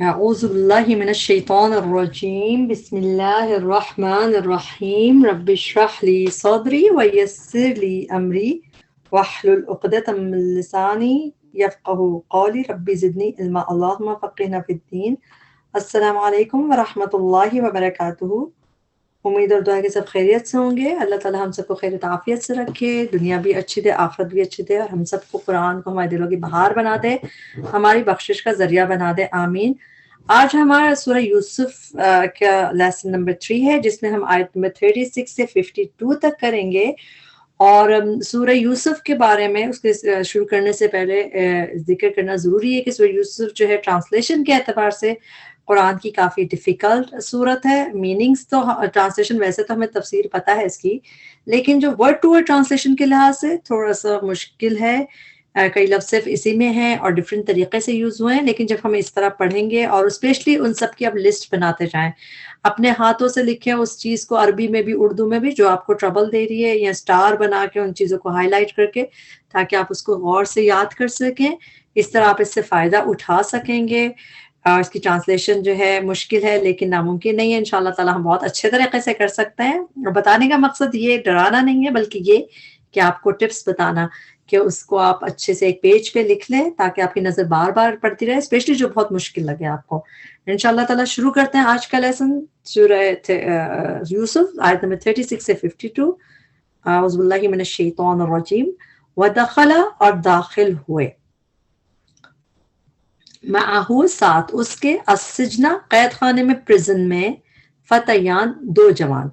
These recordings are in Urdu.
اعوذ باللہ من الشیطان الرجیم بسم اللہ الرحمن الرحیم رب اشرح لی صدری ویسر لی امری واحلل عقدۃ من لسانی یفقهوا قولی رب زدنی علما اللہم فقہنا فی الدین۔ السلام علیکم ورحمۃ اللہ وبرکاتہ۔ امید اور دعا کہ سب خیریت سے ہوں گے۔ اللہ تعالی ہم سب کو خیر و عافیت سے رکھے، دنیا بھی اچھی دے، آخرت بھی اچھی دے، اور ہم سب کو قرآن کو ہمارے دلوں کی بہار بنا دے، ہماری بخشش کا ذریعہ بنا دے، آمین۔ آج ہمارا سورہ یوسف کا لیسن نمبر 3 ہے، جس میں ہم آیت نمبر 36 سے 52 تک کریں گے۔ اور سورہ یوسف کے بارے میں اس کے شروع کرنے سے پہلے ذکر کرنا ضروری ہے کہ سورہ یوسف جو ہے ٹرانسلیشن کے اعتبار سے قرآن کی کافی ڈیفیکلٹ صورت ہے۔ میننگز تو ٹرانسلیشن ویسے تو ہمیں تفسیر پتہ ہے اس کی، لیکن جو ورڈ ٹو ورڈ ٹرانسلیشن کے لحاظ سے تھوڑا سا مشکل ہے۔ کئی لفظ صرف اسی میں ہیں اور ڈفرینٹ طریقے سے یوز ہوئے ہیں، لیکن جب ہم اس طرح پڑھیں گے اور اسپیشلی ان سب کی اب لسٹ بناتے جائیں، اپنے ہاتھوں سے لکھیں اس چیز کو، عربی میں بھی اردو میں بھی، جو آپ کو ٹربل دے رہی ہے، یا اسٹار بنا کے ان چیزوں کو ہائی لائٹ کر کے، تاکہ آپ اس کو غور سے یاد کر سکیں۔ اس طرح آپ اس سے فائدہ اٹھا سکیں گے۔ اس کی ٹرانسلیشن جو ہے مشکل ہے لیکن ناممکن نہیں ہے، انشاءاللہ تعالی ہم بہت اچھے طریقے سے کر سکتے ہیں۔ اور بتانے کا مقصد یہ ڈرانا نہیں ہے، بلکہ یہ کہ آپ کو ٹپس بتانا کہ اس کو آپ اچھے سے ایک پیج پہ لکھ لیں تاکہ آپ کی نظر بار بار پڑتی رہے، اسپیشلی جو بہت مشکل لگے آپ کو۔ انشاءاللہ تعالی شروع کرتے ہیں آج کا لیسن، سورہ یوسف آیت نمبر 36 سے 52۔ اعوذ باللہ من الشیطان الرجیم۔ ودخل، اور داخل ہوئے، معہو، ساتھ اس کے، السجنہ، قید خانے میں، پرزن میں، فتیان، دو جوان۔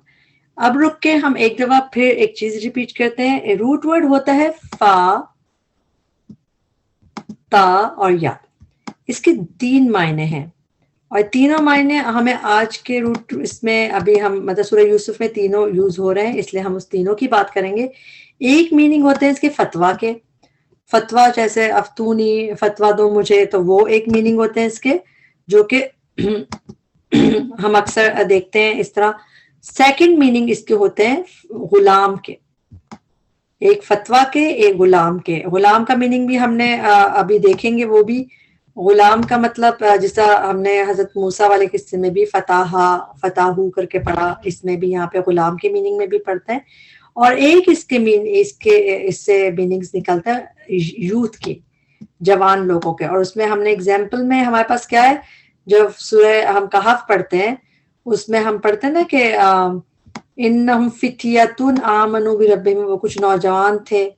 اب رک کے ہم ایک دفعہ پھر ایک چیز ریپیٹ کرتے ہیں۔ روٹ ورڈ ہوتا ہے فا، تا اور یا۔ اس کے 3 معنی ہیں، اور تینوں معنی ہمیں آج کے روٹ اس میں ابھی ہم مطلب سورہ یوسف میں تینوں یوز ہو رہے ہیں، اس لیے ہم اس تینوں کی بات کریں گے۔ ایک میننگ ہوتے ہیں اس کے فتویٰ کے، فتویٰ جیسے افتونی، فتویٰ دو مجھے، تو وہ ایک میننگ ہوتے ہیں اس کے، جو کہ ہم اکثر دیکھتے ہیں اس طرح۔ سیکنڈ میننگ اس کے ہوتے ہیں غلام کے، ایک فتویٰ کے، ایک غلام کے۔ غلام کا میننگ بھی ہم نے ابھی دیکھیں گے، وہ بھی غلام کا مطلب جس طرح ہم نے حضرت موسیٰ والے قصے میں بھی فتاحو کر کے پڑھا، اس میں بھی یہاں پہ غلام کے میننگ میں بھی پڑھتے ہیں۔ اور ایک اس سے میننگز نکلتا ہے یوتھ کے، جوان لوگوں کے۔ اور اس میں ہم نے اگزامپل میں ہمارے پاس کیا ہے، جب سورہ ہم کہف پڑھتے ہیں اس میں ہم پڑھتے ہیں نا کہ انہم فتیۃ آمنوا بربہم، وہ کچھ نوجوان تھے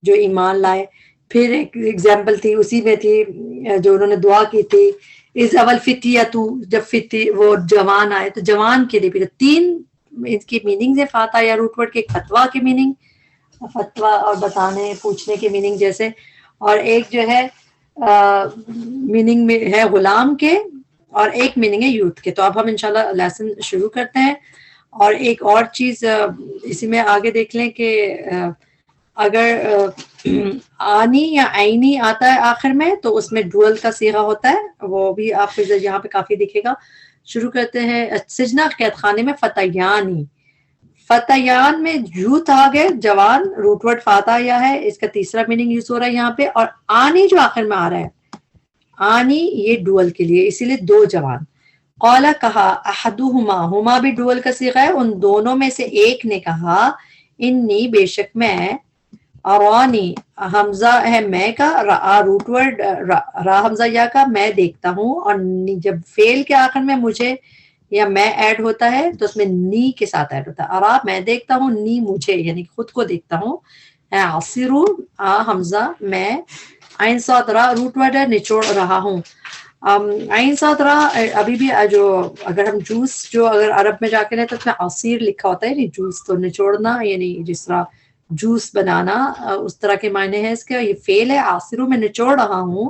جو ایمان لائے۔ پھر ایک ایگزامپل تھی اسی میں تھی جو انہوں نے دعا کی تھی، اس اول فتیۃ، جب وہ جوان آئے تو جوان کے لیے بھی 3 اس کی میننگز ہے فاتح یا روٹ ورڈ کے۔ ایک فتویٰ کی میننگ، فتویٰ اور بتانے پوچھنے کی میننگ جیسے، اور ایک جو ہے میننگ میں ہے غلام کے، اور ایک میننگ ہے یوتھ کے۔ تو اب ہم انشاءاللہ لیسن شروع کرتے ہیں۔ اور ایک اور چیز اسی میں آگے دیکھ لیں کہ اگر آنی یا عینی آتا ہے آخر میں تو اس میں ڈوئل کا صیغہ ہوتا ہے، وہ بھی آپ کو یہاں پہ کافی دکھے گا۔ شروع کرتے ہیں۔ سجنہ، قید خانے میں، فتیانی، فتیان میں یوتھ آ گئے، جوان، روٹ ورڈ فاتح یا ہے، اس کا تیسرا میننگ یوز ہو رہا ہے یہاں پہ۔ اور آنی جو آخر میں آ رہا ہے، آنی یہ ڈوئل کے لیے، اسی لیے 2 جوان۔ قال، کہا، احدہما، ہما بھی ڈوئل کا صیغہ ہے، ان دونوں میں سے ایک نے کہا، انی، بے شک میں، ارانی، حمزہ ہے میں کا، را روٹ ورڈ، را حمزہ یا کا، میں دیکھتا ہوں۔ اور جب فعل کے آخر میں مجھے یا میں ایڈ ہوتا ہے تو اس میں نی کے ساتھ ایڈ ہوتا ہے۔ ارا میں دیکھتا ہوں، نی مجھے یعنی خود کو دیکھتا ہوں۔ عصرو، حمزہ میں، عین صاد را روٹ ورڈ ہے، نچوڑ رہا ہوں۔ عین صاد را ابھی بھی جو اگر ہم جوس جو اگر عرب میں جا کے رہے تو اس میں عصیر لکھا ہوتا ہے، یعنی جوس، تو نچوڑنا یعنی جس طرح جوس بنانا، اس طرح کے معنی ہے اس کے۔ یہ فعل ہے، عصرو میں نچوڑ رہا ہوں،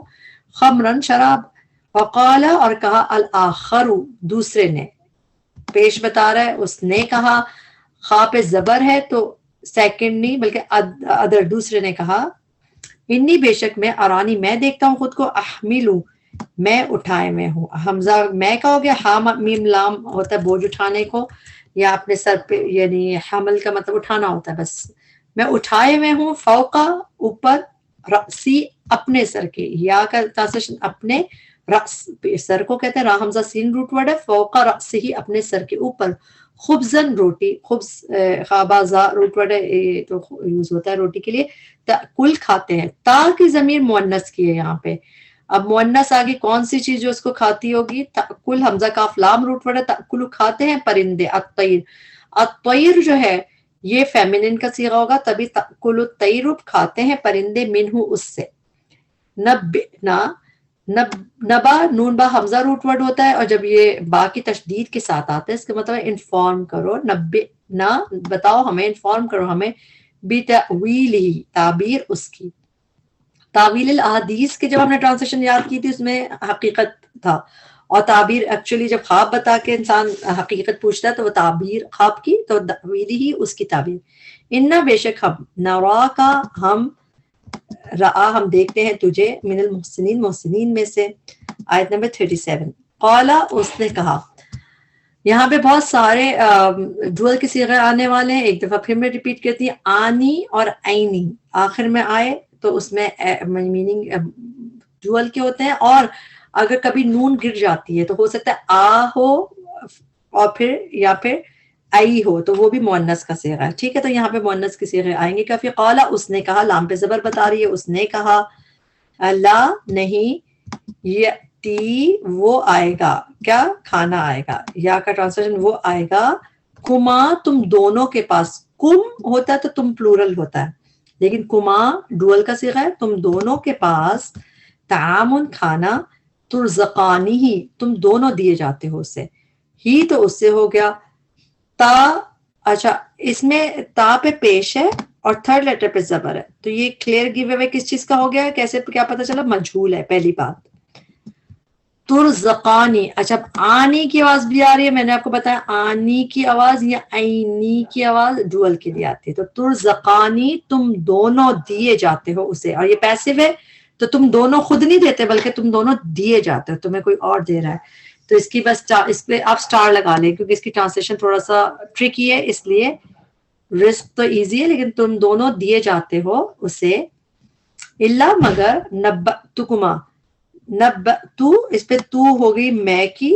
خمرن شراب۔ وقال، اور کہا، الآخر، دوسرے نے، پیش بتا رہا ہے، اس نے کہا، خا پہ زبر ہے تو سیکنڈ نہیں بلکہ ادر، دوسرے نے کہا، انی، بے شک میں، ارانی، میں دیکھتا ہوں خود کو، احملو، میں اٹھائے میں ہوں۔ حمزہ میں کا ہو گیا، ہا میم لام ہوتا ہے بوجھ اٹھانے کو، یا اپنے سر پہ، یعنی حمل کا مطلب اٹھانا ہوتا ہے، بس میں اٹھائے میں ہوں، فوقا، اوپر، رأسی اپنے سر کے، یا کا ٹرانسلیشن اپنے، رأس سر کو کہتے ہیں، را حمزہ سین روٹ ورڈ ہے، فوق رأسہ اپنے سر کے اوپر، خبزن روٹی، خبز خابازا روٹ ورڈ ہے، یہ تو یوز ہوتا ہے روٹی کے لیے، کل کھاتے ہیں، تا کی ضمیر مؤنث کی ہے یہاں پہ، اب مؤنث آگے کون سی چیز جو اس کو کھاتی ہوگی، تأکل حمزہ کاف لام روٹ ورڈ ہے، تأکل کھاتے ہیں پرندے، الطیر، الطیر جو ہے یہ فیمینن کا صیغہ ہوگا، تبھی تأکل الطیر کھاتے ہیں پرندے، منہ اس سے، نبئنا، نبا نون با حمزہ روٹ ورڈ ہوتا ہے، اور جب یہ با کی تشدید کے ساتھ آتا ہے اس کا مطلب ہے انفارم کرو، نبئنا بتاؤ ہمیں، انفارم کرو ہمیں، بتأویلہ تعبیر اس کی، تعویل الاحادیث کے جب ہم نے ٹرانسلیشن یاد کی تھی اس میں حقیقت تھا، اور تعبیر ایکچولی جب خواب بتا کے انسان حقیقت پوچھتا ہے تو وہ تعبیر خواب کی، تو تعویل ہی اس کی تعبیر، انا بے شک ہم، نرا کا ہم، رآ ہم دیکھتے ہیں تجھے، من المحسنین محسنین میں سے، آیت نمبر 37، قالا اس نے کہا، یہاں پہ بہت سارے ڈوئل کے صیغے آنے والے ہیں، ایک دفعہ پھر میں ریپیٹ کرتی ہوں، آنی اور عینی آخر میں آئے تو اس میں میننگ ڈوئل کے ہوتے ہیں، اور اگر کبھی نون گر جاتی ہے تو ہو سکتا ہے آ ہو اور پھر یا پھر آئی ہو، تو وہ بھی مؤنث کا صیغہ ہے، ٹھیک ہے، تو یہاں پہ مؤنث کے صیغے آئیں گے کافی، قالا اس نے کہا، لام پہ زبر بتا رہی ہے، اس نے کہا، لا نہیں، یتی وہ آئے گا، کیا کھانا آئے گا، یا کا ٹرانسلیشن وہ آئے گا، کما تم دونوں کے پاس، کم ہوتا ہے تو تم پلورل ہوتا ہے، لیکن کما ڈوئل کا صیغہ ہے، تم دونوں کے پاس، تعامن کھانا، ترزقانی ہی تم دونوں دیے جاتے ہو اسے، ہی تو اس سے ہو گیا، تا، اچھا اس میں تا پہ پیش ہے اور تھرڈ لیٹر پہ زبر ہے، تو یہ کلیئر گیو اوے کس چیز کا ہو گیا ہے، کیسے کیا پتہ چلا، مجھول ہے پہلی بات، ترزقانی، اچھا آنی کی آواز بھی آ رہی ہے، میں نے آپ کو بتایا آنی کی آواز یا عینی کی آواز ڈوئل کے لیے آتی ہے، تو ترزقانی تم دونوں دیے جاتے ہو اسے، اور یہ پیسو ہے تو تم دونوں خود نہیں دیتے بلکہ تم دونوں دیے جاتے ہو، تمہیں کوئی اور دے رہا ہے، تو اس کی بس اس پہ آپ سٹار لگا لیں کیونکہ اس کی ٹرانسلیشن تھوڑا سا ٹرکی ہے، اس لیے رزق تو ایزی ہے لیکن تم دونوں دیے جاتے ہو اسے، الا مگر، نبأتکما، نبأتو اس پہ تو ہو گئی میں کی،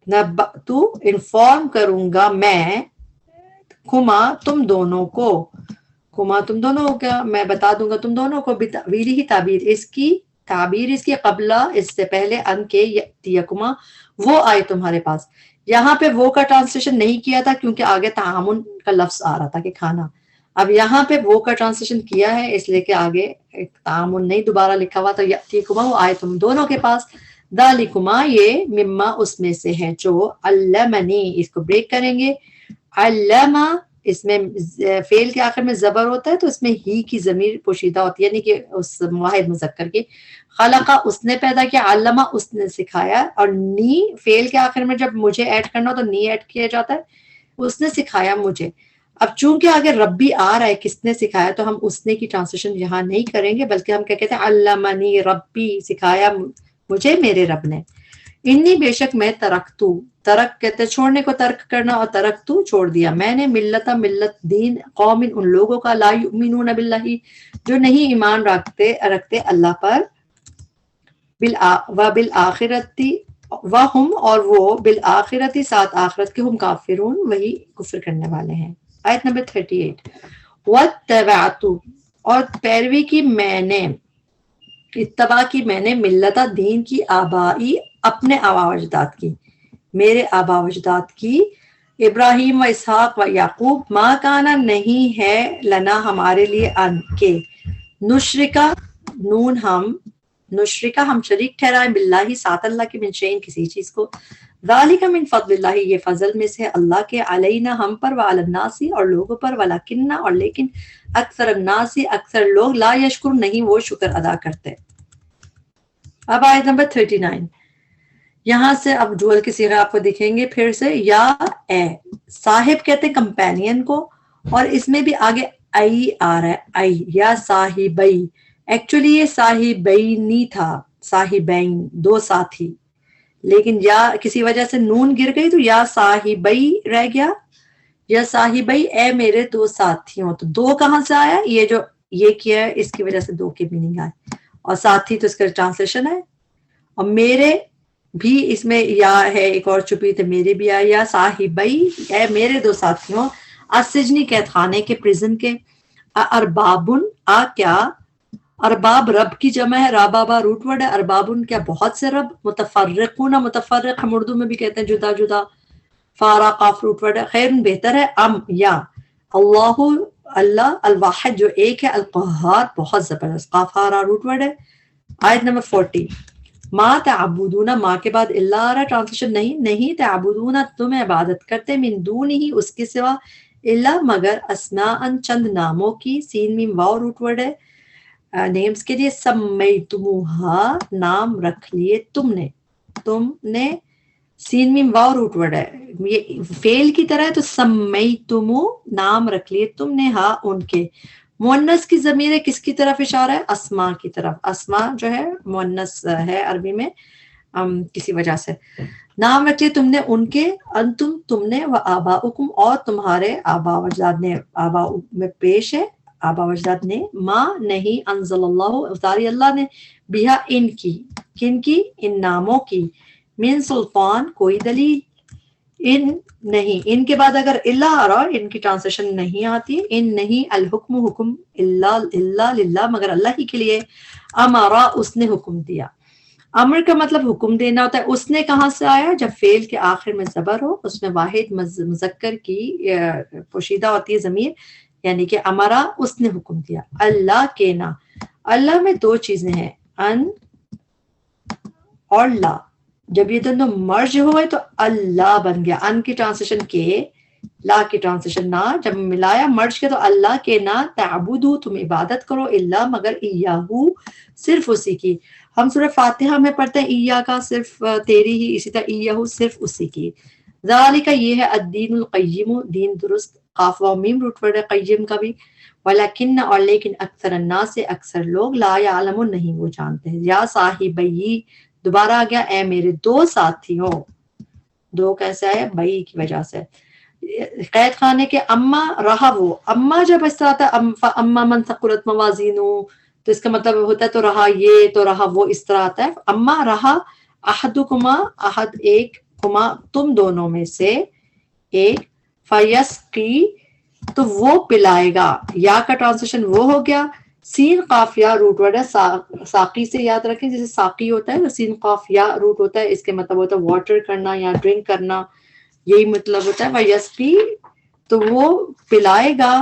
نبأتو انفارم کروں گا میں، کما تم دونوں کو، کما تم دونوں کو کیا، میں بتا دوں گا تم دونوں کو، بتأویلی ہی تعبیر اس کی، تعبیر اس کی، قبلہ اس سے پہلے، ان کے یأتیکما وہ آئے تمہارے پاس، یہاں پہ وہ کا ٹرانسلیشن نہیں کیا تھا کیونکہ آگے تعامن کا لفظ آ رہا تھا کہ کھانا، اب یہاں پہ وہ کا ٹرانسلیشن کیا ہے اس لیے کہ آگے تعامن نہیں دوبارہ لکھا ہوا، تو یأتیکما وہ آئے تم دونوں کے پاس، ذالکما یہ، مما اس میں سے ہے، جو علمنی اس کو بریک کریں گے، علما اس میں فعل کے آخر میں زبر ہوتا ہے تو اس میں ہی کی ضمیر پوشیدہ ہوتی ہے، یعنی کہ اس واحد مذکر کی، خلقہ اس نے پیدا کیا، علمہ اس نے سکھایا، اور نی فعل کے آخر میں جب مجھے ایڈ کرنا ہو تو نی ایڈ کیا جاتا ہے، اس نے سکھایا مجھے، اب چونکہ آگے ربی آ رہا ہے کس نے سکھایا تو ہم اس نے کی ٹرانسلیشن یہاں نہیں کریں گے بلکہ ہم کیا کہتے ہیں، علمنی ربی سکھایا مجھے میرے رب نے، انی بے شک میں ترکتو، ترک کہتے چھوڑنے کو ترک کرنا، اور ترکتو چھوڑ دیا میں نے، ملت دین، قوم ان لوگوں کا، لا یؤمنون باللہ جو نہیں ایمان رکھتے اللہ پر، بالآخرتی وہم اور وہ، بالآخرتی ساتھ آخرت کے، ہم کافرون وہی کفر کرنے والے ہیں، آیت نمبر 38، واتبعتو اور پیروی کی میں نے، اتباع کی میں نے، ملتا دین کی، آبائی اپنے آبا و اجداد کی، میرے آبا و اجداد کی، ابراہیم و اسحاق و یعقوب، ما کانا نہیں ہے، لنا ہمارے لیے، ان کے، نشرکا نون نشرکا ہم شریک ٹھہرائیں، باللہ ساتھ اللہ کے، من شیئن کسی چیز کو، ذالک من فضل اللہ یہ فضل میں سے اللہ کے، علینا ہم پر، وعلی الناس اور لوگوں پر، ولکنہ اور لیکن، اکثر الناس اکثر لوگ، لا یشکر نہیں وہ شکر ادا کرتے۔ اب آیت نمبر 39، یہاں سے اب ڈوئل کے صیغے آپ کو دکھیں گے پھر سے، یا اے، صاحب کہتے ہیں کمپینین کو، اور اس میں بھی آگے ای آ رہا ہے، ای یا صاحبئی، ایکچولی یہ صاحبینی تھا، صاحبین دو ساتھی، لیکن یا کسی وجہ سے نون گر گئی تو یا صاحبئی رہ گیا، یا صاحبئی اے میرے دو ساتھیوں، تو دو کہاں سے آیا، یہ جو یہ کیا ہے، اس کی وجہ سے دو کے میننگ آئے، اور ساتھ ہی تو اس کا ٹرانسلیشن ہے. اور میرے بھی اس میں یا ہے، ایک اور چھپی تو میرے بھی آئے، یا صاحبئی، اے میرے دو ساتھیوں، السجنی قید خانے کے، پریزن کے، اربابن آ کیا، ارباب رب کی جمع ہے، رابابا روٹ ورڈ ہے، اربابن کیا بہت سے رب، متفرقون متفرق ہم اردو میں بھی کہتے ہیں جدا جدا، فارا قاف روٹ ورڈ ہے، خیر بہتر ہے، ام یا، اللہ اللہ، الواحد جو ایک ہے، القہار بہت زبردست، قاف ہارا روٹ ورڈ ہے. آیت نمبر 40، ما تعبدون، ماں کے بعد اللہ آ رہا، ٹرانسلیشن نہیں تعبدون تم عبادت کرتے، من دون ہی اس کے سوا، اللہ مگر، اسماء چند ناموں کی، سین میم واو روٹ ورڈ ہے نیمز کے لیے، سمیتموہا نام رکھ لیے تم نے، سین میم واو روٹ ورڈ ہے، یہ فعل کی طرح ہے تو سمیتمو نام رکھ لیے تم نے، ہاں ان کے. مؤنث کی ضمیر ہے، کس کی طرف اشارہ ہے؟ اسما کی طرف. اسما جو ہے مؤنث ہے عربی میں کسی وجہ سے. نام رکھے تم نے ان کے، انتم تم نے، و آباؤکم اور تمہارے آبا و اجداد نے، آبا میں پیش ہے آبا و اجداد نے، ماں نہیں، انزل اللہ اتاری اللہ نے، بہا ان کی، کن کی؟ ان ناموں کی، من سلطان کوئی دلیل، ان نہیں، ان کے بعد اگر اللہ آ رہا، ان کی ٹرانسلیشن نہیں آتی، ان نہیں، الحکم حکم، اللہ للہ مگر اللہ ہی کے لیے، امارا اس نے حکم دیا. امر کا مطلب حکم دینا ہوتا ہے. اس نے کہاں سے آیا؟ جب فعل کے آخر میں زبر ہو، اس میں واحد مذکر کی پوشیدہ ہوتی ہے ضمیر، یعنی کہ امرا اس نے حکم دیا. اللہ کے نا، اللہ میں دو چیزیں ہیں، ان اور لا، جب یہ دونوں مرج ہوئے تو اللہ بن گیا. ان کی ٹرانسلیشن کے، لا کی ٹرانسلیشن نہ، جب ملایا مرج کے تو اللہ کے نا، تعبدو تم عبادت کرو، اللہ مگر، ایاہو صرف اسی کی. ہم سورہ فاتحہ میں پڑھتے ہیں ایا کا صرف تیری ہی، اسی طرح ایاہو صرف اسی کی. ذالک یہ ہے، الدین القیم دین درست، قاف و میم روٹ ورڈ ہے قیم کا بھی. ولیکن اور لیکن، اکثر الناس سے اکثر لوگ، لا یعلمون نہیں وہ جانتے ہیں. یا صاحبی دوبارہ آ گیا، اے میرے دو ساتھیوں، دو کیسے آئے؟ بئی کی وجہ سے. قید خانے کے اما رہا وہ، اما جب اس طرح آتا ہے اما من ثقلت موازینو تو اس کا مطلب ہوتا ہے تو رہا یہ، تو رہا وہ، اس طرح آتا ہے. اما رہا، احدکما احد ایک، کما تم دونوں میں سے ایک، فیسقی تو وہ پلائے گا. یا کا ٹرانسلیشن وہ ہو گیا. سین قاف یا روٹ ورڈ ہے، ساقی سے یاد رکھیں، جیسے ساقی ہوتا ہے تو سین قاف یا روٹ ہوتا ہے، اس کے مطلب ہوتا ہے واٹر کرنا یا ڈرنک کرنا، یہی مطلب ہوتا ہے. ویسقی تو وہ پلائے گا،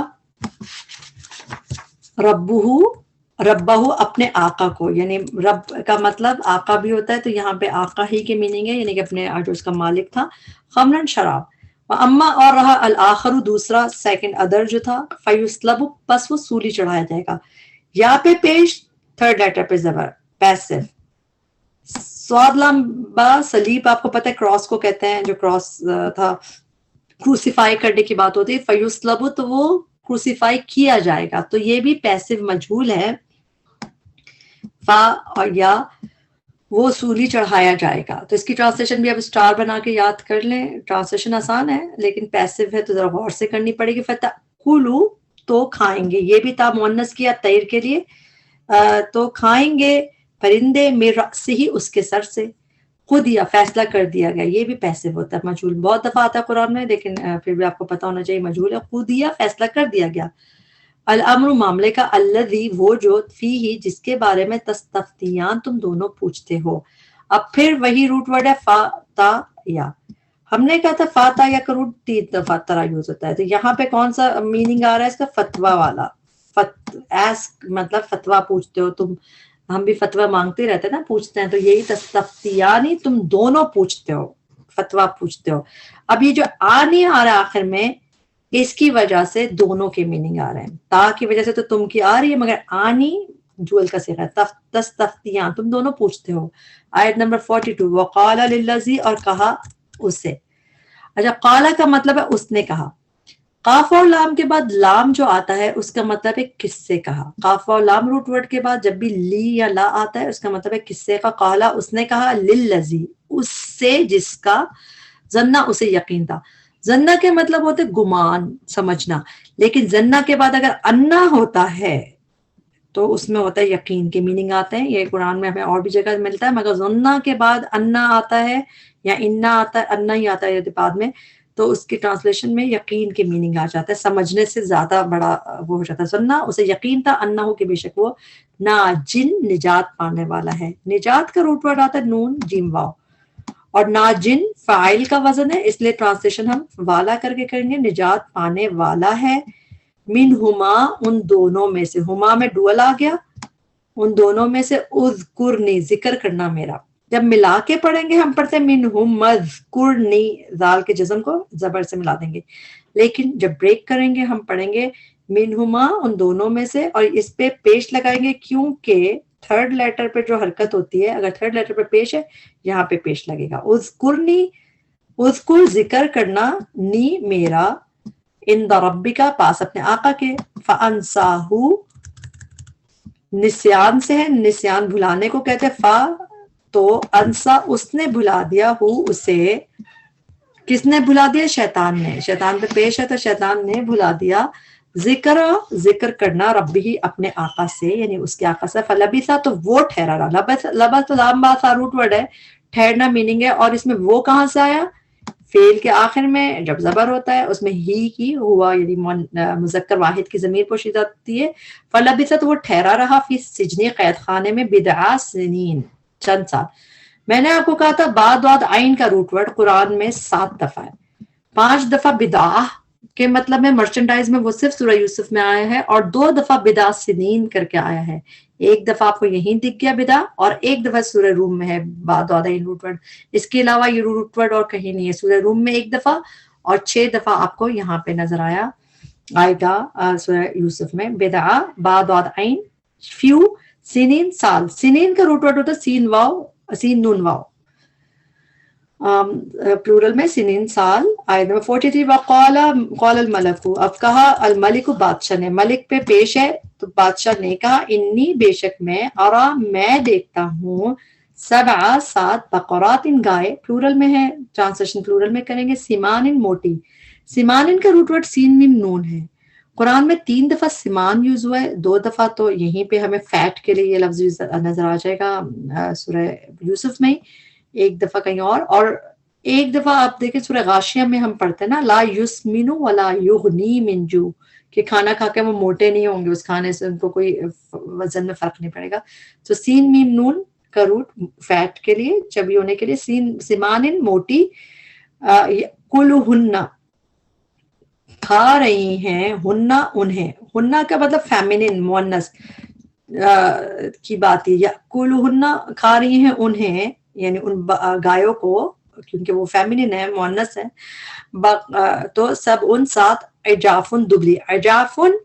ربہ اپنے آقا کو، یعنی رب کا مطلب آقا بھی ہوتا ہے، تو یہاں پہ آقا ہی کے میننگ ہے، یعنی کہ اپنے جو اس کا مالک تھا. خمرن شراب. اما اور رہا، الآخر دوسرا، سیکنڈ ادر جو تھا، فیسلب بس وہ سولی چڑھایا جائے گا. یا پہ پیش، تھرڈ لیٹر پہ زبر، پیسو. سواد لام با، سلیب آپ کو پتہ ہے کراس کو کہتے ہیں، جو کراس تھا کروسیفائی کرنے کی بات ہوتی ہے. فیسلب تو وہ کروسیفائی کیا جائے گا، تو یہ بھی پیسو مجہول ہے. فا اور یا، وہ سولی چڑھایا جائے گا. تو اس کی ٹرانسلیشن بھی اب اسٹار بنا کے یاد کر لیں. ٹرانسلیشن آسان ہے لیکن پیسو ہے تو ذرا غور سے کرنی پڑے گی. فتأکلوا تو کھائیں گے، یہ بھی تھا مؤنث کیا تیر کے لیے، تو کھائیں گے پرندے، من رأسہ اس کے سر سے. قضیہ فیصلہ کر دیا گیا، یہ بھی پیسو ہوتا ہے مجہول، بہت دفعہ آتا ہے قرآن میں لیکن پھر بھی آپ کو پتا ہونا چاہیے مجہول ہے. قضیہ فیصلہ کر دیا گیا. الامر معاملے کا، الذی وہ جو، فیہ جس کے بارے میں، تستفتیان تم دونوں پوچھتے ہو. اب پھر وہی روٹ ورڈ ہے فا تا یا. ہم نے کہا تھا فا تا یا کا روٹ 3 دفعہ طرح یوز ہوتا ہے، تو یہاں پہ کون سا میننگ آ رہا ہے اس کا؟ فتویٰ والا. مطلب فتویٰ پوچھتے ہو تم، ہم بھی فتویٰ مانگتے رہتے ہیں نا، پوچھتے ہیں، تو یہی تستفتیانی تم دونوں پوچھتے ہو، فتویٰ پوچھتے ہو. اب یہ جو نہیں آ رہا ہے آخر میں، اس کی وجہ سے دونوں کے میننگ آ رہے ہیں. تا کی وجہ سے تو تم کی آ رہی ہے، مگر آنی جول کا صیغہ ہے، تستفتیان تم دونوں پوچھتے ہو. آیت نمبر 42، وقال للذی اور کہا اسے. اچھا، قالا کا مطلب ہے اس نے کہا. قاف اور لام کے بعد لام جو آتا ہے اس کا مطلب ہے کس سے کہا. قاف اور لام روٹ ورڈ کے بعد جب بھی لی یا لا آتا ہے اس کا مطلب ہے کس سے کا. قالا اس نے کہا، للذی اس سے جس کا، ظنہ اسے یقین تھا. ظنہ کے مطلب ہوتے گمان، سمجھنا، لیکن ظنہ کے بعد اگر انا ہوتا ہے تو اس میں ہوتا ہے یقین کے میننگ آتے ہیں. یہ قرآن میں ہمیں اور بھی جگہ ملتا ہے, مگر ظنہ کے بعد انا آتا ہے یا انا آتا ہے, انا ہی آتا ہے بعد میں, تو اس کی ٹرانسلیشن میں یقین کے میننگ آ جاتا ہے, سمجھنے سے زیادہ بڑا وہ ہو جاتا ہے. ظنہ اسے یقین تھا, انا ہو کہ بے شک وہ ناجن نجات پانے والا ہے. نجات کا روٹ ورڈ آتا ہے نون جیم واو, اور ناجن فاعل کا وزن ہے, اس لیے ٹرانسلیشن ہم والا کر کے کریں گے, نجات پانے والا ہے. منہما ان دونوں میں سے, ہما میں ڈوئل آ گیا, ان دونوں میں سے, اذکرنی ذکر کرنا میرا. جب ملا کے پڑھیں گے ہم پڑھتے ہیں منہم اذکرنی, ذال کے جزم کو زبر سے ملا دیں گے, لیکن جب بریک کریں گے ہم پڑھیں گے منہما ان دونوں میں سے, اور اس پہ پیش لگائیں گے کیونکہ تھرڈ لیٹر پہ جو حرکت ہوتی ہے, اگر تھرڈ لیٹر پہ پیش ہے یہاں پہ پیش لگے گا. اذکرنی, اذکر ذکر کرنا, نی میرا, عند ربک پاس اپنے آقا کے, فانساہو نسیان سے ہے, نسیان بھلانے کو کہتے ہیں, فا تو انسا اس نے بھلا دیا, ہو اسے, کس نے بھلا دیا, شیطان نے. شیطان پہ پیش ہے تو شیطان نے بھلا دیا, ذکر ذکر کرنا, ربی ہی اپنے آقا سے, یعنی اس کے آقا سے. فلبثا تو وہ ٹھہرا رہا, لبث لام با سا روٹ ورڈ ہے, ٹھہرنا میننگ ہے, اور اس میں وہ کہاں سے آیا, فعل کے آخر میں جب زبر ہوتا ہے اس میں ہی کی ہوا یعنی مذکر واحد کی ضمیر پوشیدہ ہوتی ہے. فلبثا تو وہ ٹھہرا رہا, فی سجن قید خانے میں, بضع سنین چند سال. میں نے آپ کو کہا تھا بعد عین کا روٹ ورڈ قرآن میں 7 دفعہ ہے. 5 دفعہ بدعہ کے مطلب میں مرچنڈائز میں وہ صرف سورہ یوسف میں آیا ہے, اور 2 دفعہ بدعہ سنین کر کے آیا ہے. ایک دفعہ آپ کو یہیں دکھ گیا بدعہ, اور ایک دفعہ سورہ روم میں ہے بعد عین روٹ ورڈ. اس کے علاوہ یہ روٹ ورڈ اور کہیں نہیں ہے. سورہ روم میں 1 دفعہ اور 6 دفعہ آپ کو یہاں پہ نظر آئے گا سورہ یوسف میں. بدعہ بعد عین, فیو, سنین سال. سنین کا روٹ ورڈ ہوتا ہے سین واو, سین نون واو, پلورل میں سنین سال. آیت نمبر 43, قال الملک, اب کہا الملک بادشاہ نے, ملک پہ پیش ہے تو بادشاہ نے کہا, انی بے شک میں, ارا میں دیکھتا ہوں, 7 بقرات گائے, پلورل میں ہے, ٹرانسلیشن پلورل میں کریں گے, سمان موٹی. سمان کا روٹ ورڈ سین میم نون ہے. قرآن میں 3 دفعہ سمان یوز ہوا ہے, 2 دفعہ تو یہیں پہ ہمیں فیٹ کے لیے یہ لفظ نظر آ جائے گا سورہ یوسف میں, 1 دفعہ کہیں اور 1 دفعہ آپ دیکھیں سورہ غاشیہ میں ہم پڑھتے ہیں نا, لا یسمن ولا یغنی من جو, کہ کھانا کھا کے وہ موٹے نہیں ہوں گے, اس کھانے سے ان کو کوئی وزن میں فرق نہیں پڑے گا. تو سین میم نون کا روٹ فیٹ کے لیے, چبی ہونے کے لیے, سمان موٹی, کلہن کھا رہی ہیں, ہننا انہیں, ہننا کا مطلب فیمینن مؤنث کی بات ہے, یا کلہن کھا رہی ہیں انہیں, یعنی ان گایوں کو, کیونکہ وہ فیمینن ہے مؤنث ہے. تو سب ان 7 عجافن دبلی. عجافن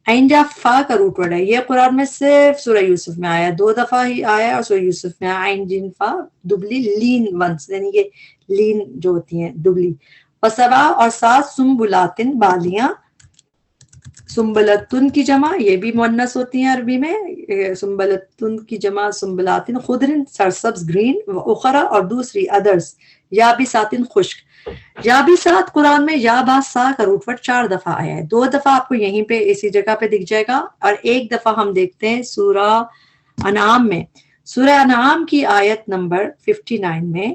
عین جاف فا کا روٹ ورڈ ہے, یہ قرآن میں صرف سورہ یوسف میں آیا, 2 دفعہ ہی آیا, اور سورہ یوسف میں عین جین فا دبلی, لین ونس, یعنی یہ لین جو ہوتی ہیں دبلی. وسبع اور 7 سنبلاتن بالیاں, سنبلتن کی جمع یہ بھی مؤنث ہوتی ہیں عربی میں, سنبلتن کی جمع سنبلاتن, خضرن سرسبز گرین, اخرى اور دوسری ادرس, یابساتن خشک. یابسات قرآن میں یا با سا کا روٹ ورڈ 4 دفعہ آیا ہے, 2 دفعہ آپ کو یہیں پہ اسی جگہ پہ دکھ جائے گا, اور 1 دفعہ ہم دیکھتے ہیں سورہ انعام میں. سورہ انعام کی آیت نمبر 59 میں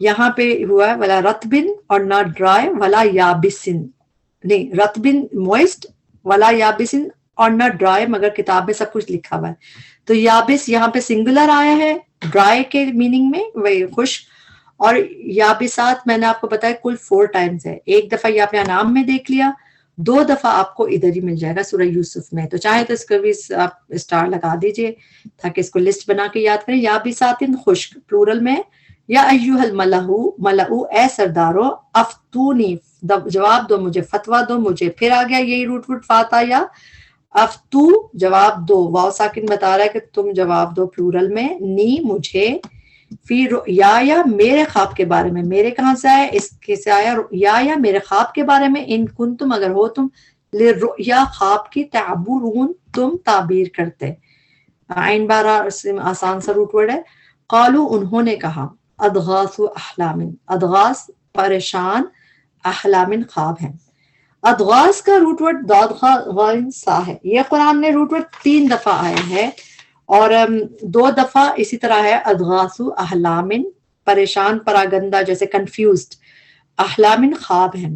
یہاں پہ ہوا ہے ولا رطبن, اور نہ ڈرائی, ولا یابسن, نہیں رطبن موئسٹ, ولا یابسن اور نہ ڈرائی, مگر کتاب میں سب کچھ لکھا ہوا ہے. تو یابس یہاں پہ سنگولر آیا ہے ڈرائی کے میننگ میں, وہی خشک. اور یابسات میں نے آپ کو بتایا کل 4 ٹائمز ہے, 1 دفعہ یہ آپ نے انعام میں دیکھ لیا, 2 دفعہ آپ کو ادھر ہی مل جائے گا سورہ یوسف میں. تو چاہے تو اس کو بھی آپ اسٹار لگا دیجئے تاکہ اس کو لسٹ بنا کے یاد کریں. یابساتن خشک پلورل میں, یا ایوہ الملؤ اے سردارو, افتونی جواب دو مجھے, فتویٰ دو مجھے. پھر آ گیا یہی روٹ وٹ فاتا, یا افتو جواب دو, واو ساکن بتا رہا ہے کہ تم جواب دو پلورل میں, نی مجھے, فی یا میرے خواب کے بارے میں, میرے کہاں سے آیا, اس کے سے آیا, یا میرے خواب کے بارے میں, ان کنتم اگر ہو تم, للرؤیا خواب کی, تعبرون تم تعبیر کرتے. عین بارہ آسان سا روٹ ورڈ ہے. قالو انہوں نے کہا, اضغاث احلام, اضغاث پریشان, احلام خواب ہیں. ادغاس کا روٹ ورڈ داد غین سا ہے. یہ قرآن میں روٹ ورڈ 3 دفعہ آیا ہے اور 2 دفعہ اسی طرح ہے ادغاسو احلامن پریشان پراگندہ جیسے کنفیوزڈ، احلامن خواب ہیں.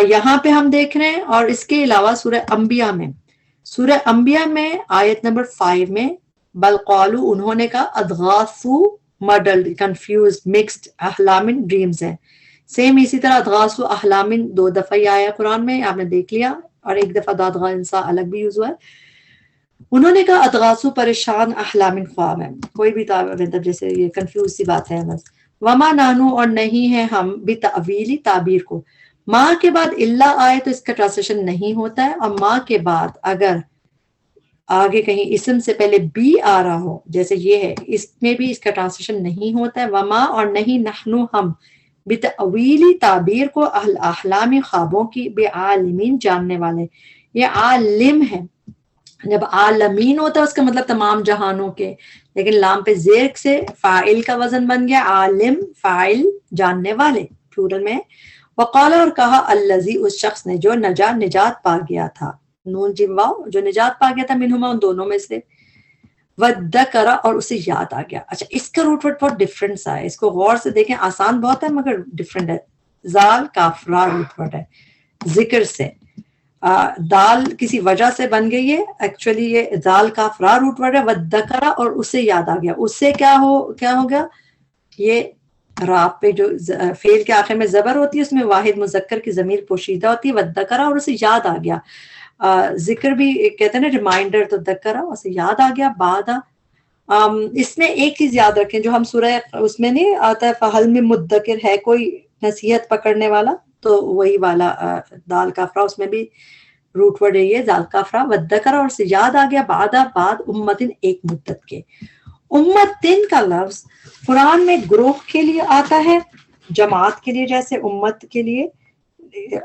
یہاں پہ ہم دیکھ رہے ہیں. اور اس کے علاوہ سورہ انبیاء میں آیت نمبر 5 میں بل قالو انہوں نے کہا ادغاسو مڈلڈ کنفیوزڈ مکسڈ احلامن ڈریمز ہیں. سیم اسی طرح ادغاسو احلامن 2 دفعہ ہی آیا قرآن میں، آپ نے دیکھ لیا، اور 1 دفعہ دادغا انسا الگ بھی یوز ہوا ہے. انہوں نے کہا ادغاسو پریشان احلامن خواب ہے، کوئی بھی مطلب جیسے یہ کنفیوز سی بات ہے بس. وما نانو اور نہیں ہے ہم بتأویلی تعبیر کو. ماں کے بعد اللہ آئے تو اس کا ٹرانسلیشن نہیں ہوتا ہے، اور ماں کے بعد اگر آگے کہیں اسم سے پہلے بی آ رہا ہو جیسے یہ ہے، اس میں بھی اس کا ٹرانسلیشن نہیں ہوتا ہے. وما اور نہیں نحنو ہم بتأویلی تعبیر کو احلام خوابوں کی بعالمین جاننے والے. یہ عالم ہے. جب عالمین ہوتا ہے اس کا مطلب تمام جہانوں کے، لیکن لام پہ زیر سے فاعل کا وزن بن گیا عالم، فاعل جاننے والے پلورل میں. وقال اور کہا الذی اس شخص نے جو نجات پا گیا تھا، نون جیم واو جو نجات پا گیا تھا منہما ان دونوں میں سے، وذکر اور اسے یاد آ گیا. اچھا اس کا روٹ ورڈ بہت ڈفرینٹ سا ہے، اس کو غور سے دیکھیں، آسان بہت ہے مگر ڈفرینٹ ہے. زال کافرا روٹ ورڈ ہے ذکر سے. دال کسی وجہ سے بن گئی ہے، ایکچولی یہ دال کافرا روٹ ورڈ ہے. وذکر اور اسے یاد آ گیا. اس سے کیا ہو گیا، یہ را پہ جو فعل کے آخر میں زبر ہوتی ہے اس میں واحد مذکر کی ضمیر پوشیدہ ہوتی ہے. وذکر اور اسے یاد آ گیا. ذکر بھی کہتے ہیں نا ریمائنڈر، تو ذکر اسے یاد آ گیا. بعد اس میں ایک چیز یاد رکھیں جو ہم سورہ اس میں نہیں آتا ہے فہل میں مدکر ہے کوئی نصیحت پکڑنے والا، تو وہی والا دال کافرا اس میں بھی روٹ ورڈ ہے یہ دال کافرا. وذکر اور اسے یاد آ گیا بعد امتن ایک مدت کے. امتن کا لفظ قرآن میں گروہ کے لیے آتا ہے، جماعت کے لیے جیسے امت کے لیے،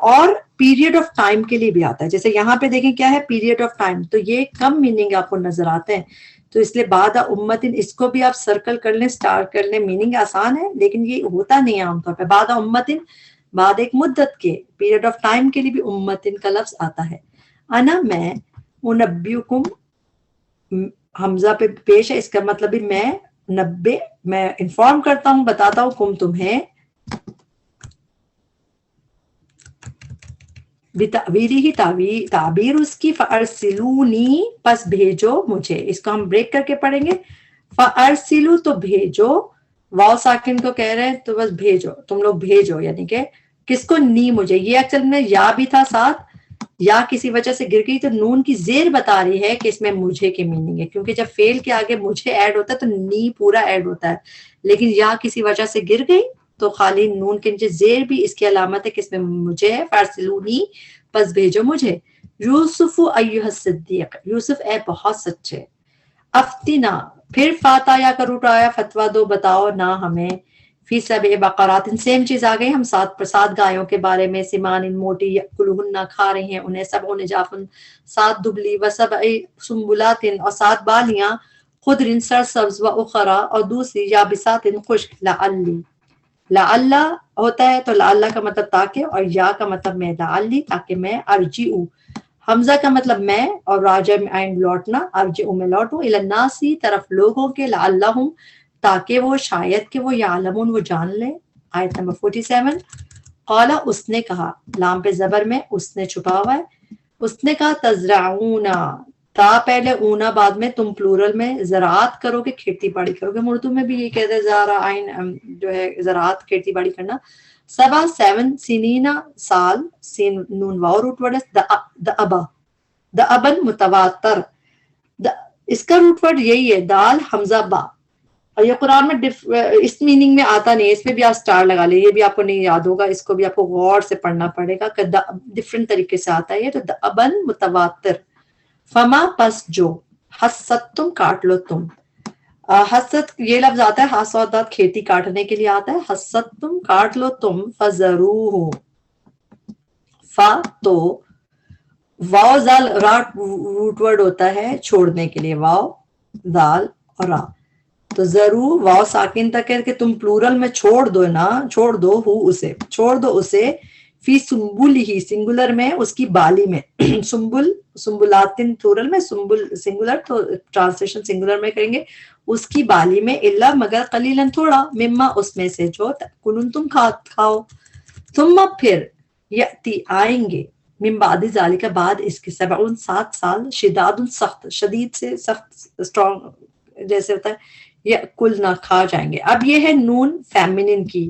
اور پیریڈ آف ٹائم کے لیے بھی آتا ہے. جیسے یہاں پہ دیکھیں کیا ہے پیریڈ آف ٹائم، تو یہ کم میننگ آپ کو نظر آتے ہیں، تو اس لیے بعد امتن اس کو بھی آپ سرکل کر لیں، سٹار کر لیں. میننگ آسان ہے لیکن یہ ہوتا نہیں ہے عام طور پہ. بعد امتن بعد ایک مدت کے، پیریڈ آف ٹائم کے لیے بھی امتن کا لفظ آتا ہے. انا میں، انبیکم حمزہ پہ پیش ہے، اس کا مطلب بھی میں انفارم کرتا ہوں، بتاتا ہوں، کم تمہیں، بتعبیری ہی تعبیر اس کی، فارسلونی پس بھیجو مجھے. اس کو ہم بریک کر کے پڑھیں گے. فارسلو تو بھیجو، واو ساکن کو کہہ رہے ہیں تو بس بھیجو، تم لوگ بھیجو، یعنی کہ کس کو، نی مجھے. یہ ایکچوئل میں یا بھی تھا ساتھ، یا کسی وجہ سے گر گئی تو نون کی زیر بتا رہی ہے کہ اس میں مجھے کی میننگ ہے، کیونکہ جب فعل کے آگے مجھے ایڈ ہوتا ہے تو نی پورا ایڈ ہوتا ہے، لیکن یا کسی وجہ سے گر گئی تو خالی نون کے نیچے زیر بھی اس کی علامت ہے کہ اس میں مجھے ہے. فارسلونی پس بھیجو مجھے. یوسف ایھا الصدیق، یوسف اے بہت سچے. افتنا پھر فاتایا کا روٹ آیا فتویٰ دو، بتاؤ نہ ہمیں. فی سبع بقرات سیم چیز آ گئی، ہم 7 گایوں کے بارے میں. سمان موٹی یأکلہن کھا رہی ہیں انہیں، 7 نجافن 7 دبلی، و 7 سنبلات اور 7 بالیاں، خضر سرسبز، و اخرى اور دوسری یابسات خشک. لعل ہوتا ہے تو لعل کا مطلب تاکہ، اور یا کا مطلب میں، لعلی تاکہ میں، ارجعو حمزہ کا مطلب میں، اور راجع اینڈ لوٹنا، ارجعو میں لوٹوں، الی الناس طرف لوگوں کے، لعلہم تاکہ وہ شاید کہ وہ یعلمون وہ جان لیں. آیت نمبر 47. قالا اس نے کہا، لام پہ زبر میں اس نے چھپا ہوا ہے. اس نے کہا تزرعون، تا پہلے اونا بعد میں، تم پلورل میں زراعت کرو گے، کھیتی باڑی کرو گے. اردو میں بھی یہ کہتے ہیں زارعین جو ہے زراعت کھیتی باڑی کرنا. 7 سنینا سال، سین نون واو روٹ ورڈ ہے. دأبن متواتر، اس کا روٹ ورڈ یہی ہے دال حمزہ با، اور یہ قرآن میں اس میننگ میں آتا نہیں ہے، اس میں بھی آپ سٹار لگا لیں، یہ بھی آپ کو نہیں یاد ہوگا، اس کو بھی آپ کو غور سے پڑھنا پڑے گا کہ ڈفرینٹ طریقے سے آتا ہے یہ. تو دأبن متواتر. فما پس جو، حست تم کاٹ لو تم. حست یہ لفظ آتا ہے حسودات کھیتی کاٹنے کے لیے آتا ہے. حست تم کاٹ لو تم. فذروہ، فا تو واو زال را روٹ ورڈ ہوتا ہے چھوڑنے کے لیے، واو زال اور را. تو ضرور واو ساکن تک ہے کہ تم پلورل میں چھوڑ دو نا، چھوڑ دو ہو اسے، چھوڑ دو اسے، فی سنبل ہی سنگولر میں اس کی بالی میں سنبل سنبلاتن پلورل میں سنبل سنگولر تو ٹرانسلیشن سنگولر میں کریں گے اس کی بالی میں الا مگر قلیلا تھوڑا مما اس میں سے جو کنن تم کھاؤ ثم پھر یاتی آئیں گے من بعد ذالک بعد اس کے 7 سال شداد سخت شدید سے سخت اسٹرانگ جیسے ہوتا ہے یا کل نہ کھا جائیں گے. اب یہ ہے نون فیمنن کی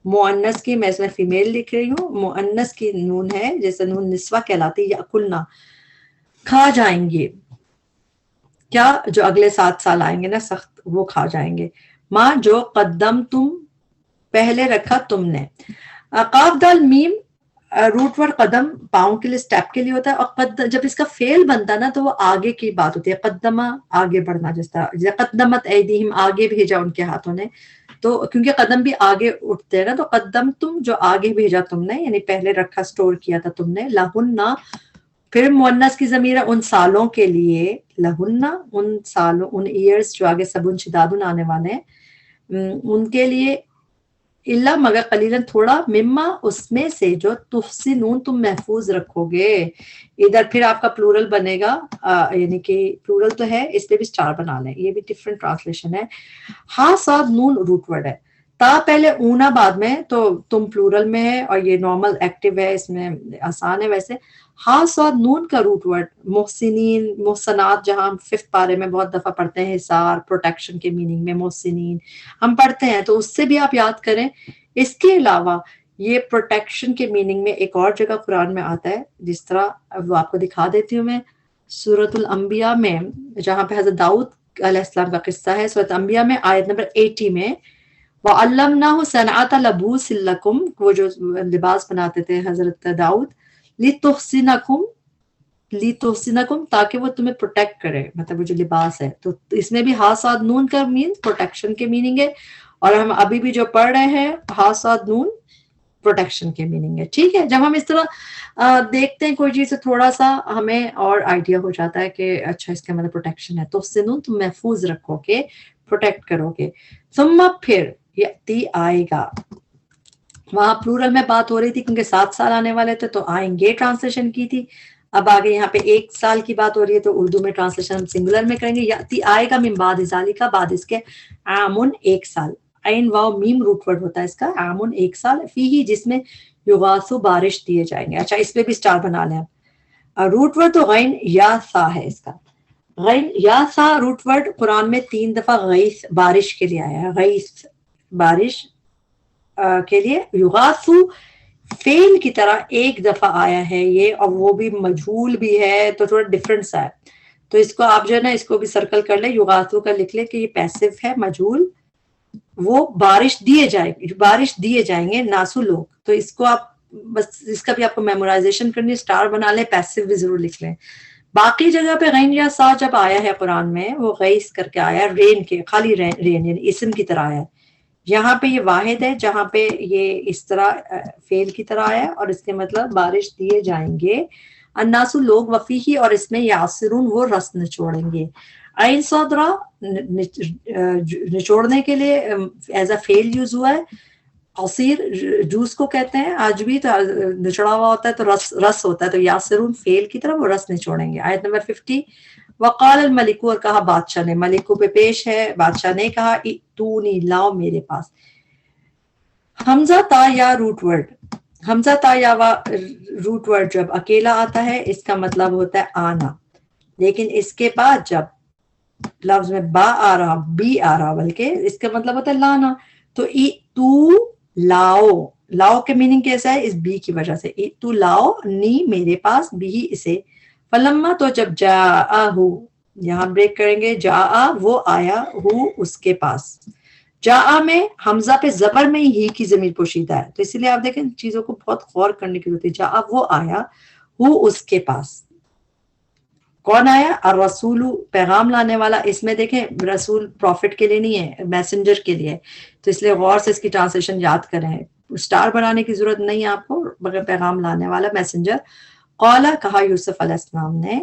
مؤنث کی میں اس میں فیمیل لکھ رہی ہوں مؤنث کی نون ہے جیسے نون نسوہ کہلاتی ہے یا کلنا کھا جائیں گے کیا جو اگلے 7 سال آئیں گے نا سخت وہ کھا جائیں گے. ماں جو قدم تم پہلے رکھا تم نے قاف دال میم روٹ ورڈ قدم پاؤں کے لیے اسٹیپ کے لیے ہوتا ہے اور جب اس کا فعل بنتا ہے نا تو وہ آگے کی بات ہوتی ہے قدمہ آگے بڑھنا جس طرح قدمت ایدیہم آگے بھیجا ان کے ہاتھوں نے تو کیونکہ قدم بھی آگے اٹھتے ہیں نا تو قدم تم جو آگے بھیجا تم نے یعنی پہلے رکھا سٹور کیا تھا تم نے لہن پھر مؤنث کی ضمیر ان سالوں کے لیے لہن ان سالوں ان ایئرز جو آگے سبن شدادن آنے والے ہیں ان کے لیے اللہ مگر قلیلاً تھوڑا مما اس میں سے جو تحسنون تم محفوظ رکھو گے. ادھر پھر آپ کا پلورل بنے گا یعنی کہ پلورل تو ہے اس پہ بھی اسٹار بنا لیں یہ بھی ڈفرنٹ ٹرانسلیشن ہے. ہاں صاد نون روٹ ورڈ ہے تا پہلے اونا بعد میں تو تم پلورل میں ہے اور یہ نارمل ایکٹیو ہے اس میں آسان ہے ویسے. ہاں صاد نون کا روٹ ورڈ محسنین محسنات جہاں ہم 5th پارے میں بہت دفعہ پڑھتے ہیں حصار پروٹیکشن کے میننگ میں محسنین ہم پڑھتے ہیں تو اس سے بھی آپ یاد کریں. اس کے علاوہ یہ پروٹیکشن کے میننگ میں ایک اور جگہ قرآن میں آتا ہے جس طرح وہ آپ کو دکھا دیتی ہوں میں سورۃ الانبیاء میں جہاں پہ حضرت داؤد علیہ السلام کا قصہ ہے سورۃ انبیاء میں آیت نمبر 80 میں وَعَلَّمْنَاهُ صَنْعَةَ لَبُوسٍ لَكُمْ وہ جو لباس بناتے تھے حضرت داؤد لِتُحْصِنَكُمْ تاکہ وہ تمہیں پروٹیکٹ کرے مطلب وہ جو لباس ہے تو اس میں بھی ہا صاد نون کا مین پروٹیکشن کے میننگ ہے اور ہم ابھی بھی جو پڑھ رہے ہیں ہا صاد نون پروٹیکشن کے میننگ ہے. ٹھیک ہے جب ہم اس طرح دیکھتے ہیں کوئی چیز تو تھوڑا سا ہمیں اور آئیڈیا ہو جاتا ہے کہ اچھا اس کا مطلب پروٹیکشن ہے تو اس سے نون تم محفوظ رکھو گے پروٹیکٹ کرو گے. ثم پھر یاتی آئے گا وہاں پلورل میں بات ہو رہی تھی کیونکہ 7 سال آنے والے تھے تو آئیں گے ٹرانسلیشن کی تھی. اب آگے یہاں پہ 1 سال کی بات ہو رہی ہے تو اردو میں ٹرانسلیشن سنگولر میں کریں گے. یاتی آئے گا من بعد ذالک بعد اس کے عامن 1 سال عین واو میم روٹ ورڈ ہوتا ہے اس کا عامن 1 سال فیہ جس میں یغاثو بارش دیے جائیں گے. اچھا اس پہ بھی اسٹار بنا لیں روٹ ورڈ تو غین یا سا ہے اس کا غین یا سا روٹ ورڈ قرآن میں 3 دفعہ غیث بارش کے لیے آیا ہے غیث بارش کے لیے. یغاثو فعل کی طرح 1 دفعہ آیا ہے یہ اور وہ بھی مجہول بھی ہے تو تھوڑا ڈفرنس ہے تو اس کو آپ جو ہے نا اس کو بھی سرکل کر لیں یغاثو کا لکھ لیں کہ یہ پیسو ہے مجہول وہ بارش دیے جائیں گے ناسو لوگ تو اس کو آپ بس اس کا بھی آپ کو میمورائزیشن کرنی ہے اسٹار بنا لیں پیسو بھی ضرور لکھ لیں. باقی جگہ پہ غین یا سا جب آیا ہے قرآن میں وہ غیث کر کے آیا رین کے خالی رین یعنی اسم کی طرح آیا ہے. یہاں پہ یہ واحد ہے جہاں پہ یہ اس طرح فعل کی طرح آیا اور اس کے مطلب بارش دیے جائیں گے الناس لوگ وفیہی اور اس میں یاسرون وہ رس نچوڑیں گے. عین صدرا نچوڑنے کے لیے ایز اے فعل یوز ہوا ہے. عصیر جوس کو کہتے ہیں آج بھی تو نچڑا ہوا ہوتا ہے تو رس ہوتا ہے تو یاسرون فعل کی طرح وہ رس نچوڑیں گے. آیت نمبر 50 وقال الملک اور کہا بادشاہ نے ملک پہ پیش ہے بادشاہ نے کہا ائتونی لاؤ میرے پاس. حمزہ تا یا روٹ ورڈ حمزہ تا یا روٹ ورڈ جب اکیلا آتا ہے اس کا مطلب ہوتا ہے آنا لیکن اس کے بعد جب لفظ میں با آ رہا بی آ رہا بلکہ اس کا مطلب ہوتا ہے لانا تو تو لاؤ کے میننگ کیسا ہے اس بی کی وجہ سے تو لاؤ نی میرے پاس بھی اسے فلما تو جب جاءہو یہاں بریک کریں گے جاء وہ آیا ہو اس کے پاس جاء میں حمزہ پہ زبر میں ہی کی ضمیر پوشیدہ ہے تو اسی لیے آپ دیکھیں چیزوں کو بہت غور کرنے کی ضرورت ہے. جاء وہ آیا ہو اس کے پاس کون آیا الرسول پیغام لانے والا اس میں دیکھیں رسول پروفٹ کے لیے نہیں ہے میسنجر کے لیے تو اس لیے غور سے اس کی ٹرانسلیشن یاد کریں اسٹار بنانے کی ضرورت نہیں ہے آپ کو مگر پیغام لانے والا میسنجر. قالا کہا یوسف علیہ السلام نے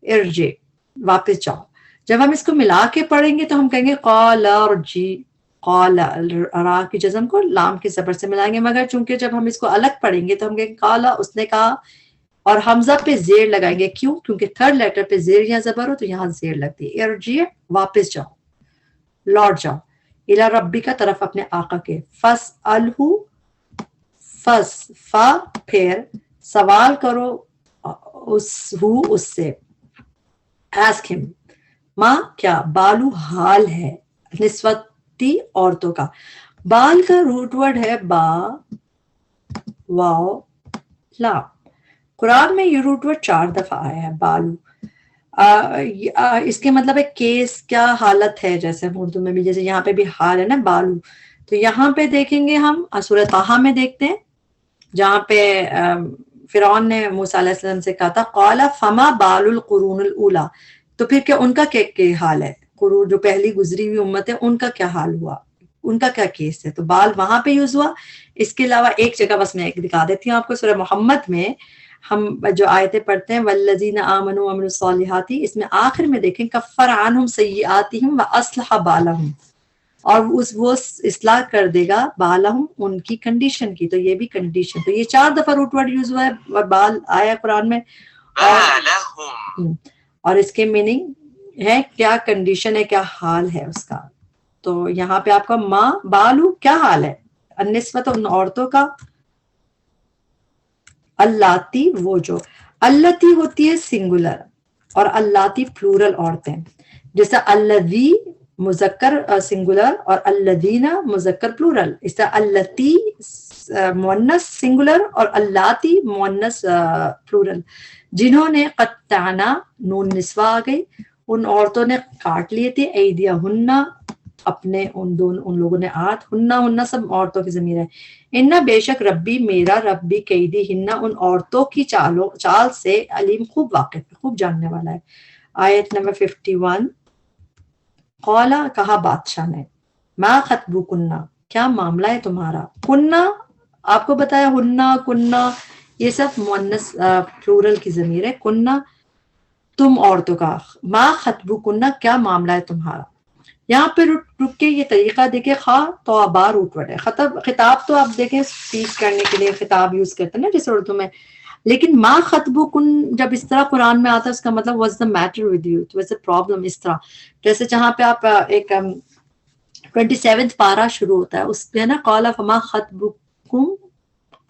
ارجع واپس جاؤ. جب ہم اس کو ملا کے پڑھیں گے تو ہم کہیں گے قال ارجع قال را کی جزم کو لام کی زبر سے ملائیں گے، مگر چونکہ جب ہم اس کو الگ پڑھیں گے تو ہم کہیں گے قال اس نے کہا، اور حمزہ پہ زیر لگائیں گے، کیوں؟ کیونکہ تھرڈ لیٹر پہ زیر یا زبر ہو تو یہاں زیر لگتی ہے۔ ارجع واپس جاؤ، لوٹ جاؤ، الی ربی کا طرف اپنے آقا کے، فاسألہ فس فا پھر سوال کرو اس سے، ask him، ماں کیا، بالو حال ہے، نسوتی عورتوں کا، بال کا روٹ ورڈ ہے با واو لا، قرآن میں یہ روٹ ورڈ 4 دفعہ آیا ہے بالو۔ اس کے مطلب ہے کیس کیا حالت ہے، جیسے ہم اردو میں بھی جیسے یہاں پہ بھی حال ہے نا بالو، تو یہاں پہ دیکھیں گے ہم سورہ طٰہٰ میں دیکھتے ہیں جہاں پہ فرعون نے موسیٰ علیہ السلام سے کہا تھا قال فما بال القرون الاولیٰ، تو پھر کیا ان کا کیا حال ہے، قرون جو پہلی گزری ہوئی امت ہے ان کا کیا حال ہوا، ان کا کیا کیس ہے، تو بال وہاں پہ یوز ہوا۔ اس کے علاوہ ایک جگہ بس میں ایک دکھا دیتی ہوں آپ کو، سورہ محمد میں ہم جو آیتیں پڑھتے ہیں والذین آمنوا وعملوا الصالحات، اس میں آخر میں دیکھیں کفر عنہم سیئاتہم واصلح بالہم، اور وہ اصلاح کر دے گا بالہم ان کی کنڈیشن کی، تو یہ بھی کنڈیشن، تو یہ 4 دفعہ روٹ ورڈ یوز ہوا ہے، بال آیا قرآن میں، اور اس کے میننگ ہے کیا کنڈیشن ہے، کیا حال ہے اس کا، تو یہاں پہ آپ کا ماں بالو کیا حال ہے، النسوۃ ان عورتوں کا، اللاتی وہ جو، اللاتی ہوتی ہے سنگولر اور اللاتی پلورل عورتیں، جیسا الذی مذکر سنگولر اور الذین مذکر پلورل، اس طرح اللاتی مؤنث سنگولر اور اللاتی مؤنث پلورل، جنہوں نے قطعنا نون نسوہ آ گئی، ان عورتوں نے کاٹ لیے تھے، ایدیہن اپنے ان لوگوں نے ہنہ سب عورتوں کی ضمیر ہے، انہ بے شک ربی میرا رب بھی قیدی ہنہ ان عورتوں کی چال سے علیم خوب واقف ہے، خوب جاننے والا ہے۔ آیت نمبر 51، قولا کہا بادشاہ نے، ما خطبکن کیا معاملہ ہے تمہارا، کنہ آپ کو بتایا ہنہ کنہ یہ سب مؤنث پلورل کی ضمیر ہے، کنہ تم عورتوں کا، ما خطبکن کیا معاملہ ہے تمہارا، یہاں پہ رک کے یہ طریقہ دیکھیں، خواہ تو آبار روٹ ورڈ ہے، خطاب تو آپ دیکھیں اسپیک کرنے کے لیے خطاب یوز کرتے ہیں نا جیسے اردو میں، لیکن ما خطبکن جب اس طرح قرآن میں آتا ہے اس کا مطلب what's the matter with you, what's the problem, اس طرح جیسے جہاں پہ آپ ایک 27 پارہ شروع ہوتا ہے اس پہ ہے نا قال فما خطبکم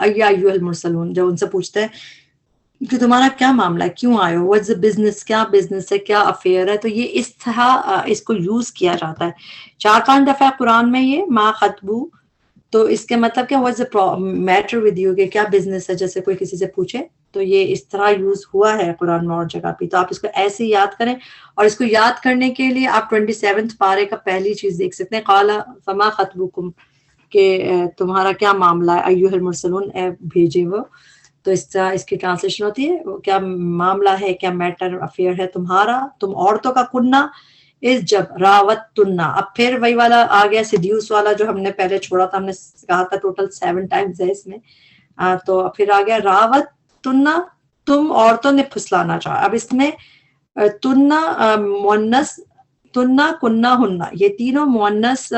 یا ایھا المرسلون، جب ان سے پوچھتے ہیں کہ تمہارا کیا معاملہ ہے، کیوں آئے ہو، واٹس بزنس، کیا بزنس ہے، کیا افیئر ہے، تو یہ اس طرح اس کو یوز کیا جاتا ہے 4-5 دفعہ قرآن میں یہ ما خطبو، تو اس کے مطلب کیا what's the matter with you, کہ کیا بزنس ہے، جیسے کوئی کسی سے پوچھے، تو یہ اس طرح یوز ہوا ہے قرآن میں اور جگہ پہ، تو آپ اس کو ایسے ہی یاد کریں، اور اس کو یاد کرنے کے لیے آپ 27 پارے کا پہلی چیز دیکھ سکتے ہیں، قال فما خطبکم، کہ تمہارا کیا معاملہ ہے، ایھا المرسلون اے بھیجے وہ، تو اس طرح اس کی ٹرانسلیشن ہوتی ہے کیا معاملہ ہے، کیا میٹر افیئر ہے تمہارا، تم عورتوں کا، کنہ اس جب راوت تنہ، اب پھر وہی والا آ گیا سیڈیوس والا جو ہم نے پہلے چھوڑا تھا، ہم نے کہا تھا ٹوٹل 7 ٹائمز ہے اس میں، تو پھر آ گیا راوت تنہ، تم عورتوں نے پھسلانا چاہا، اب اس میں تنہ مؤنث، تنہ کنہ ہنہ یہ تینوں مؤنث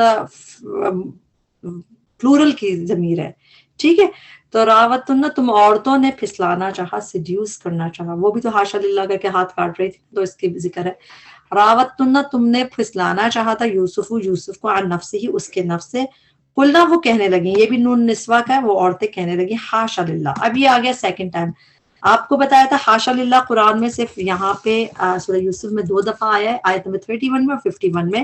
پلورل کی ضمیر ہے، ٹھیک ہے، تو راوتن تم عورتوں نے پھسلانا چاہا، سیڈیوس کرنا چاہا، وہ بھی تو حاشا للہ کر کے ہاتھ کاٹ رہی تھی، تو اس کی ذکر ہے، راوتن تم نے پھسلانا چاہا تھا یوسف کو عن نفسہ اس کے نفس سے، قلنا وہ کہنے لگیں، یہ بھی نون نسوہ کا ہے، وہ عورتیں کہنے لگیں حاشا للہ، اب یہ آ گیا سیکنڈ ٹائم، آپ کو بتایا تھا حاشا للہ قرآن میں صرف یہاں پہ سورہ یوسف میں 2 دفعہ آیا ہے، آیت نمبر 31 میں اور 51 میں،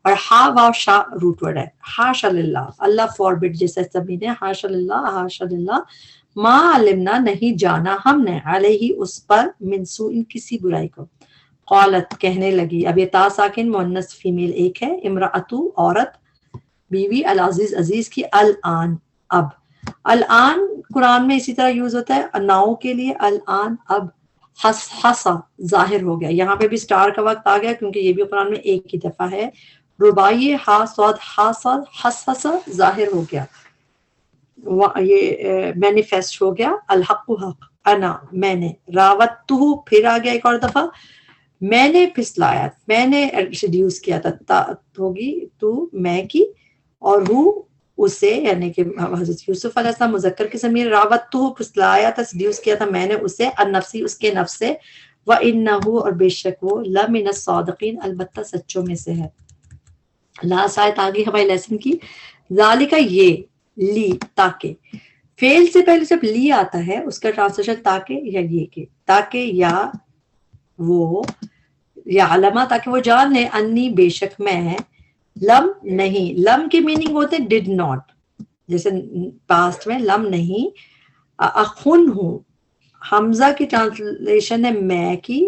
اور ہا واو شا روٹ ورڈ ہے، حاشا للہ اللہ فاربٹ جیسا زمین ہے، حاشا للہ ما علمنا نہیں جانا ہم نے علیہ اس پر من سوء کسی برائی کو، قالت کہنے لگی، اب یہ تا ساکن مؤنث فیمیل ایک ہے، امرأتو عورت، بیوی، العزیز عزیز کی، الآن اب، الآن قرآن میں اسی طرح یوز ہوتا ہے ناؤ کے لیے، الآن اب، حسا ظاہر ہو گیا، یہاں پہ بھی سٹار کا وقت آ گیا کیونکہ یہ بھی قرآن میں ایک ہی دفعہ ہے، ربائی ہا صاد ہا صاد حس ظاہر ہو گیا، یہ مینیفیسٹ ہو گیا، الحق حق، انا میں نے، راوتہ پھر آ گیا ایک اور دفعہ، میں نے پھسلایا، میں نے سیڈیوس کیا تھا، ہوگی تو میں کی، اور ہو اسے یعنی کہ حضرت یوسف علیہ السلام مذکر کی ضمیر راوت تو پھسلایا تھا سیڈیوس کیا تھا میں نے اسے النفسی اس کے نفس سے وَإِنَّهُ اور بے شک وہ لَمِنَ الصَّادِقِينَ البتہ سچوں میں سے ہے. لاسٹ آیت آگئی ہماری لیسن کی ذالکہ یہ لی تاکہ فعل سے پہلے جب لی آتا ہے اس کا ٹرانسلیشن تاکہ یا یہ کہ تاکہ یا وہ یا علامہ تاکہ وہ جان لے انی بے شک میں لم نہیں لم کی میننگ ہوتے ڈڈ ناٹ جیسے پاسٹ میں لم نہیں اخن ہوں حمزہ کی ٹرانسلیشن ہے میں کی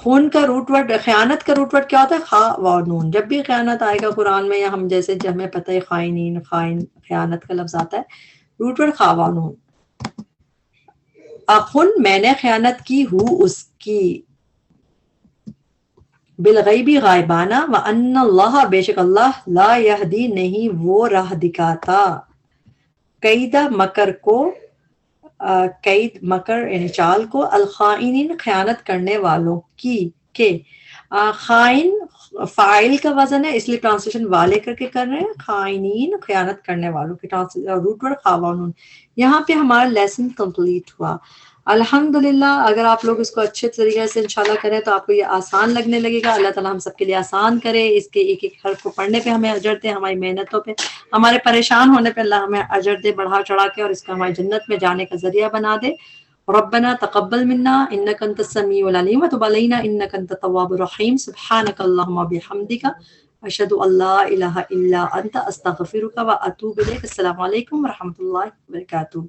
خون کا روٹ ورڈ خیانت کا روٹ ورڈ کیا ہوتا ہے خا و نون جب بھی خیانت آئے گا قرآن میں یا ہم جیسے ہمیں پتہ ہے خائنین خائن خیانت کا لفظ آتا ہے روٹ ورڈ خا و نون اخن میں نے خیانت کی ہوں اس کی بالغیبی غائبانہ وَأَنَّ اللَّهَ بے شک اللہ لا یہدی نہیں وہ راہ دکھاتا قیدہ مکر کو قید مکر یعنی چال کو الخائنین خیانت کرنے والوں کی کہ خائن فاعل کا وزن ہے اس لیے ٹرانسلیشن والے کر کے کر رہے ہیں خائنین خیانت کرنے والوں کی روٹ ورڈ خاوانون. یہاں پہ ہمارا لیسن کمپلیٹ ہوا الحمدللہ. اگر آپ لوگ اس کو اچھے طریقے سے انشاءاللہ کریں تو آپ کو یہ آسان لگنے لگے گا. اللہ تعالیٰ ہم سب کے لیے آسان کرے. اس کے ایک ایک حرف کو پڑھنے پہ ہمیں اجر دے, ہماری محنتوں پہ ہمارے پریشان ہونے پہ اللہ ہمیں اجر دے بڑھا چڑھا کے, اور اس کا ہماری جنت میں جانے کا ذریعہ بنا دے. ربنا تقبل منا انك انت السميع العليم وتب علينا انك انت التواب الرحيم. سبحانك اللهم وبحمدك اشهد ان لا اله الا انت استغفرك واتوب اليك. السلام علیکم ورحمۃ اللہ وبرکاتہ.